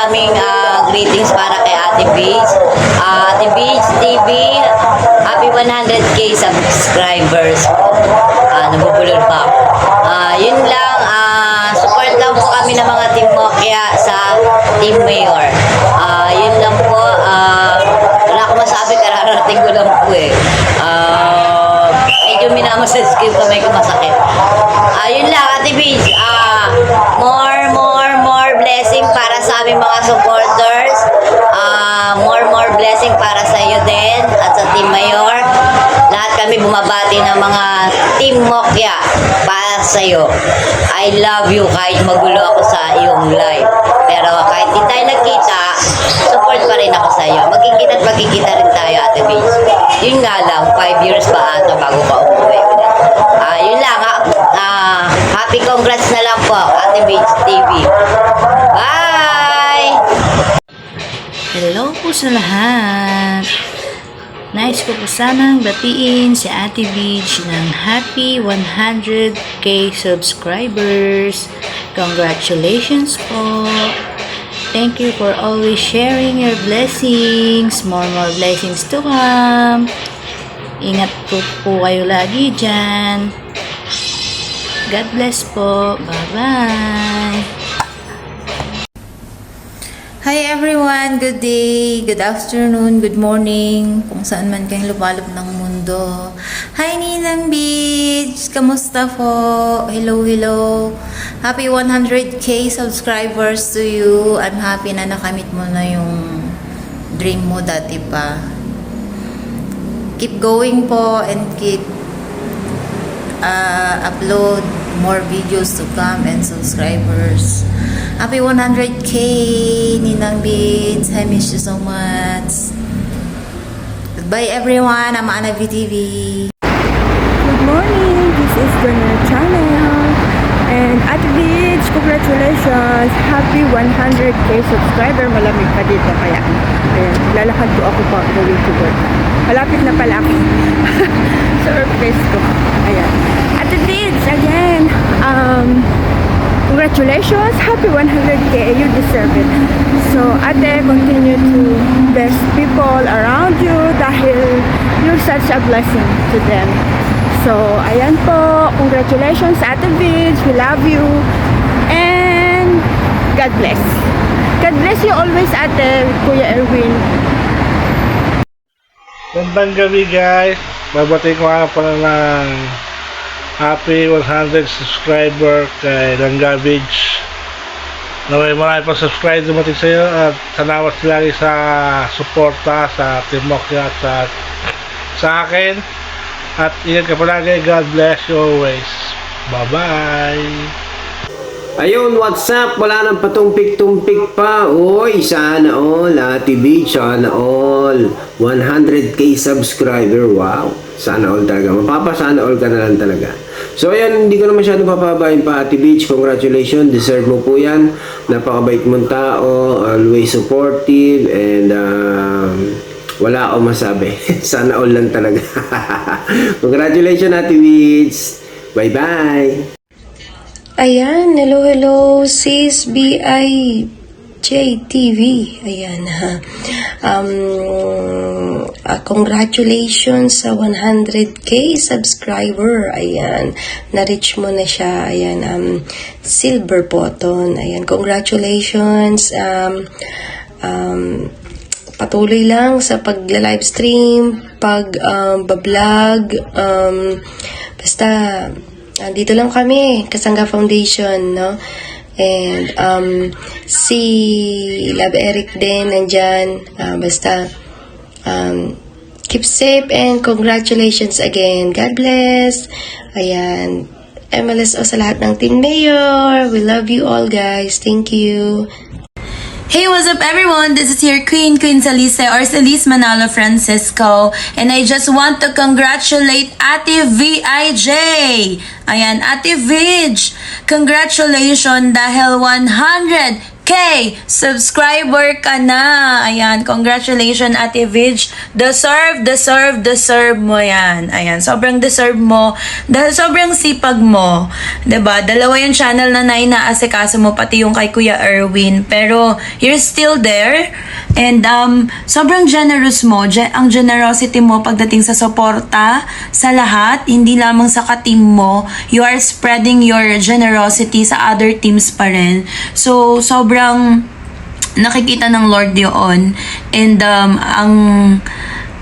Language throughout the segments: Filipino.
maraming greetings para kay Ate Beach. Ate Beach TV, happy 100k subscribers. Nabubulol pa ako. Yun lang, support lang po kami ng mga Team Mokya sa Team Mayor. Yun lang po, wala akong masabi, kararating ko lang po eh. Medyo minamassage ko yung kamay ko masakit. Yun lang, Ate Beach, more blessing para sa aming mga supporters. More blessing para sa iyo din at sa Team Mayor. Lahat kami bumabati ng mga Team Mokya para sa iyo. I love you kahit magulo ako sa iyong life. Pero kahit di tayo nagkita, support pa rin ako sa iyo. Magkikita at magkikita rin tayo, Ate Beach. Yun nga lang, 5 years pa ata bago ka umuwi ulit. Yun lang, happy congrats na lang po, Ate Beach TV. Bye! Hello po sa lahat. Nais ko po sanang batiin si Ate Beach ng happy 100k subscribers. Congratulations po. Thank you for always sharing your blessings. More blessings to come. Ingat po kayo lagi dyan. God bless po. Bye-bye. Hi everyone! Good day, good afternoon, good morning, kung saan man kayong lumalab ng mundo. Hi Ninang Beach! Kamusta po? Hello! Happy 100k subscribers to you. I'm happy na nakamit mo na yung dream mo dati pa. Keep going po and keep upload more videos to come and subscribers. Happy 100k, Ninang Beats. I miss you so much. Goodbye everyone. I'm Ana VTV. Good morning. This is Journal Channel. And Ate Beach, congratulations. Happy 100k subscriber. Malamig pa dito kaya. Ayan, lalakad ko ako pa going to work. Malapit na pala ako. Surprise ko. Ayan. Ate Beach, again. Congratulations, happy 100k, you deserve it. So, ate, continue to bless people around you dahil you're such a blessing to them. So, ayan po, congratulations, Ate Beach, we love you, and God bless. God bless you always, ate, Kuya Erwin. Gandang gabi guys, babati ko nga pala ng happy 100 subscriber kay Langga Beach. Naway marami pa subscribe dumating sa iyo at salamat lagi sa suporta sa Team Mokya at sa akin. At ingat ka palagi. God bless you always. Bye-bye. Ayun, what's up? Wala nang patumpik-tumpik pa. Oy, sana all. Ate Beach, sana all. 100k subscriber. Wow. Sana all talaga. Mapapasana all ka na lang talaga. So, ayan, hindi ko na masyado papabayin pa, Ate Beach. Congratulations. Deserve mo po yan. Napakabait mong tao. Always supportive. And, wala akong masabi. Sana all lang talaga. Congratulations, Ate Beach. Bye-bye. Ayan, hello, sis BIJTV. Ayan, congratulations sa 100k subscriber. Ayan, na-reach mo na siya. Ayan, silver button. Ayan, congratulations. Patuloy lang sa pag-livestream, pag-vlog, basta dito lang kami, Kasangga Foundation, no? And si Love Eric din nandyan. Basta keep safe and congratulations again. God bless. Ayan. MLSO sa lahat ng Team Mayor. We love you all, guys. Thank you. Hey, what's up everyone? This is your Queen Salise or Celise Manalo Francisco. And I just want to congratulate Ate VIJ. Ayan, Ate Vij. Congratulations dahil 100 subscriber ka na. Ayan, congratulations Ate Vidge. Deserve mo yan. Ayan, sobrang deserve mo. Dahil sobrang sipag mo. 'Di ba? Dalawa yung channel na inaasikaso mo, pati yung kay Kuya Erwin. Pero you're still there. And sobrang generous mo. Ang generosity mo pagdating sa suporta sa lahat, hindi lamang sa ka-team mo. You are spreading your generosity sa other teams pa rin. So, sobrang nakikita ng Lord yun. And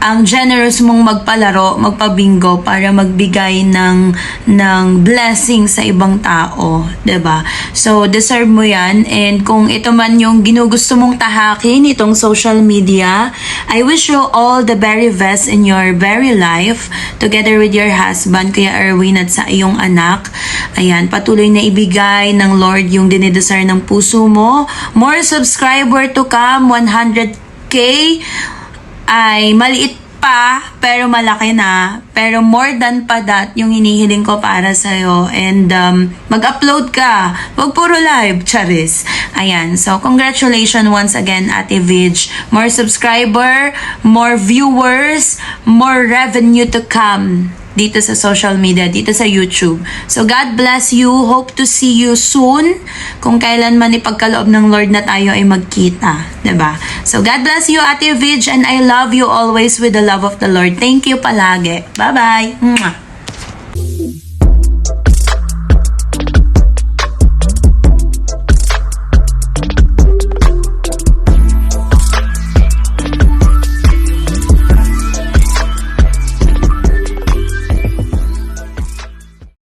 ang generous mong magpalaro, magpabingo para magbigay ng blessing sa ibang tao, 'di ba? So deserve mo 'yan, and kung ito man yung ginugusto mong tahakin itong social media, I wish you all the very best in your very life together with your husband Kuya Erwin at sa iyong anak. Ayan, patuloy na ibigay ng Lord yung dinidesire ng puso mo. More subscriber to come, 100k ay maliit pa, pero malaki na. Pero more than pa that, yung hinihiling ko para sa'yo. And mag-upload ka. Huwag puro live, charis. Ayan. So, congratulations once again, Ate Vidge. More subscriber, more viewers, more revenue to come dito sa social media, dito sa YouTube. So, God bless you. Hope to see you soon. Kung kailan man ipagkaloob ng Lord na tayo ay magkita. 'Di ba? So, God bless you, Ate Vidge, and I love you always with the love of the Lord. Thank you palagi. Bye-bye. Mwah.